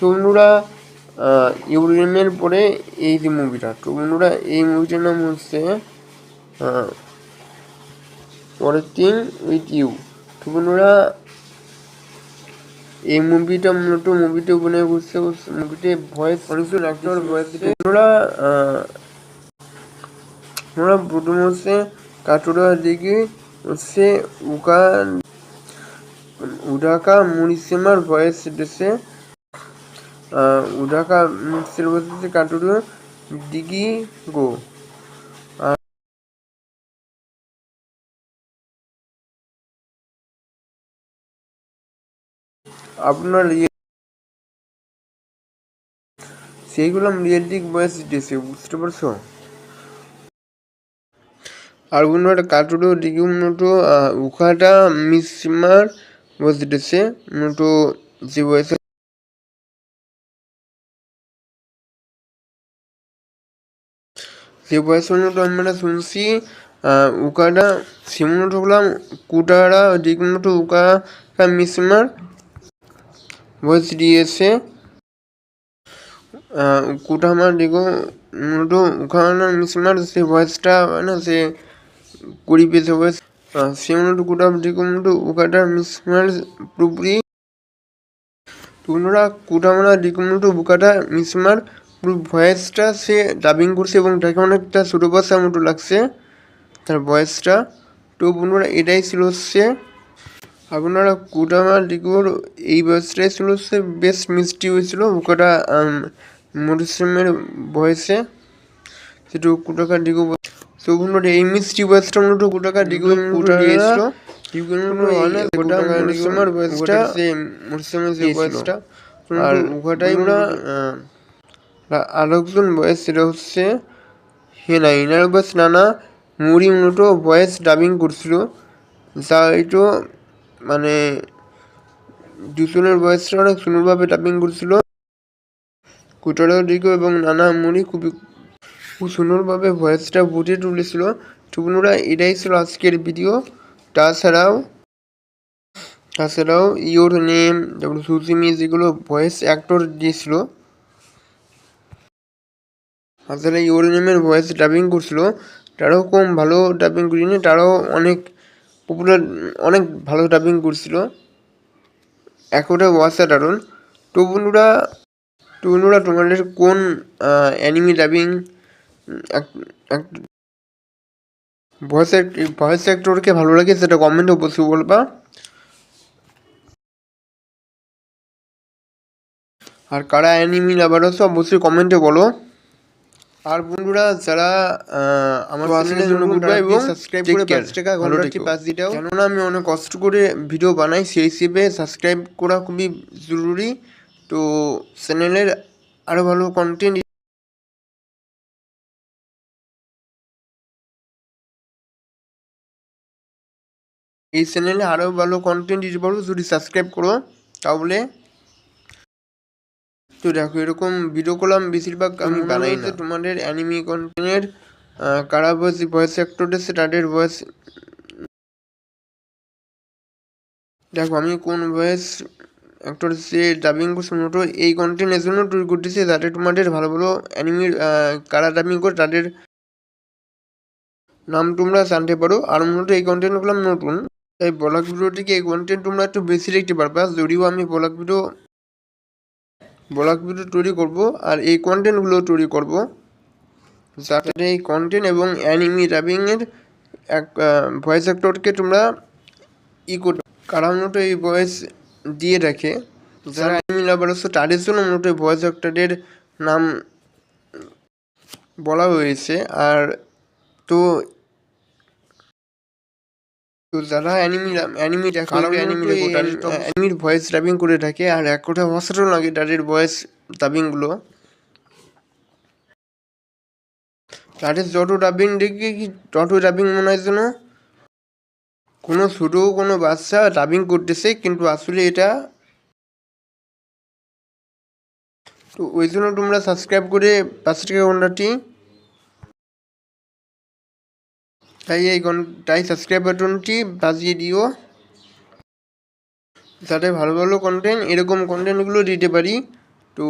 তো বন্ধুরা ইউরেনিয়ামের পরে এই যে মুভিটা, তো বন্ধুরা এই মুভিটার নাম হচ্ছে ওয়ার্কিং উইথ ইউ। তো বন্ধুরা এই মুভিটা মূলত মুভিতে অভিনয় করছে, মুভিতে ভয়েস অনেকজন অ্যাক্টর ভয়েস দিতে। বন্ধুরা প্রথম হচ্ছে কাটোরা দিকে হচ্ছে উডাকা মুনিসিমার ভয়েস দিতেছে, উডাকা মুনিসিমার ভয়েস দিতেছে কাটোরা দিঘি গো। আপনার সেইগুলো রিয়েলিটিক ভয়েস দিতেছে, বুঝতে পারছো? আর বন্ধুরা কাটোরা দিঘি মূলত উখাটা মিসিমার ভয়েস দিতেছে, মূলত যে ভয়েস যে ভয়েস মূলত আমরা শুনছি উকাটা সিমুনত হলাম কুটারা দিকমতো উকাটা মিসিমার ভয়েস দিয়েছে। কুটামার দিকে মূলত উখানা মিসিমার যে ভয়েসটা না সে কুড়ি পেয়েছে ভয়েস সিমুনত কুটা দিকে মূলত উকাটা মিসিমার পুরোপুরি তোমরা কুটামারা দিকমতো বুকাটা মিসমার পুরো ভয়েসটা সে ডাবিং করছে এবং তাকে অনেকটা ছোটো বাচ্চার মতো লাগছে তার ভয়েসটা। তো বন্ধুরা এটাই ছিল হচ্ছে আপনারা কুটামার দিকুর এই ভয়েসটাই ছিল হচ্ছে বেশ মিষ্টি হয়েছিল বুকাটা মরিসমের ভয়েসে, সেটু কুটাকার দিকু। তো বন্ধুরা এই মিষ্টি ভয়েসটা মূলত কুটাকার দিকু কুটা দিয়েছিল আর উহাটাই আরেকজন ভয়েস সেটা হচ্ছে হেনা ইনার ভয়েস নানা মুড়ি মূলত ভয়েস ডাবিং করছিল, যা একটু মানে দুজনের ভয়েসটা অনেক সুন্দরভাবে ডাবিং করছিল কুটারের দিকে এবং নানা মুড়ি খুব সুন্দরভাবে ভয়েসটা ফুটিয়ে তুলেছিল। তো বন্ধুরা এটাই ছিল আজকের ভিডিও। তাছাড়াও ইওর নেম তারপরে সুসিমি যেগুলো ভয়েস অ্যাক্টর দিয়েছিল, আসলে ইওর নেমের ভয়েস ডাবিং করছিল তারাও কম ভালো ডাবিং করিনি, তারাও অনেক পপুলার অনেক ভালো ডাবিং করছিল, একটা অসাধারণ। তো বন্ধুরা তোমাদের কোন অ্যানিমি ডাবিং ভয়েস অ্যাক্টরকে ভালো লাগে সেটা কমেন্টে অবশ্যই বলবা। আর কারা অ্যানিমি লাভার আছে অবশ্যই কমেন্টে বলো। আর বন্ধুরা যারা আমার চ্যানেলের জন্য গুডবাই এবং সাবস্ক্রাইব করে 5 টাকা ঘন্টাটি পাস দিতেও, কেননা আমি অনেক কষ্ট করে ভিডিও বানাই, সেই হিসেবে সাবস্ক্রাইব করা খুবই জরুরি। তো চ্যানেলের আরও ভালো কন্টেন্ট এই চ্যানেলে আরও ভালো কন্টেন্ট দিতে পারবো যদি সাবস্ক্রাইব করো তাহলে। তো দেখো এরকম ভিডিও করলাম বেশিরভাগ আমি বানাই না। তোমাদের অ্যানিমি কন্টেন্টের কারা ভয়েস অ্যাক্টর আছে তাদের ভয়েস দেখো আমি কোন ভয়েস অ্যাক্টর সে ডাবিং করছে মূলত এই কন্টেন্টের জন্য তৈরি করতেছে, যাতে তোমাদের ভালো ভালো অ্যানিমির কারা ডাবিং করে তাদের নাম তোমরা জানতে পারো। আর মূলত এই কন্টেন্ট করলাম নতুন, তাই ব্লগ ভিডিও থেকে এই কন্টেন্ট তোমরা একটু বেশি দেখতে পারবা, যদিও আমি ব্লগ ভিডিও তৈরি করব আর এই কন্টেন্টগুলো তৈরি করব, যাতে এই কন্টেন্ট এবং অ্যানিমি ডাবিংয়ের এক ভয়েস অ্যাক্টরকে তোমরা করতে কারা মূলত এই ভয়েস দিয়ে রাখে, যারা অ্যানিমি লাভার আছে তাদের জন্য মূলত ভয়েস অ্যাক্টরদের নাম বলা হয়েছে। আর তো যারা অ্যানিমি দেখা অ্যানিমির ভয়েস ডাবিং করে থাকে আর এক কথা অসাধারণ লাগে তাদের ভয়েস ডাবিংগুলো। তাদের যত ডাবিং দেখে কি তত ডাবিং মনে হয় যেন কোনো ছোটো কোনো বাচ্চা ডাবিং করতেছে, কিন্তু আসলে এটা। তো ওই জন্য তোমরা সাবস্ক্রাইব করে 5 টাকা ঘন্টাটি তাই সাবস্ক্রাইব বাটনটি বাজিয়ে দিও, যাতে ভালো ভালো কন্টেন্ট এরকম কন্টেন্টগুলো দিতে পারি। তো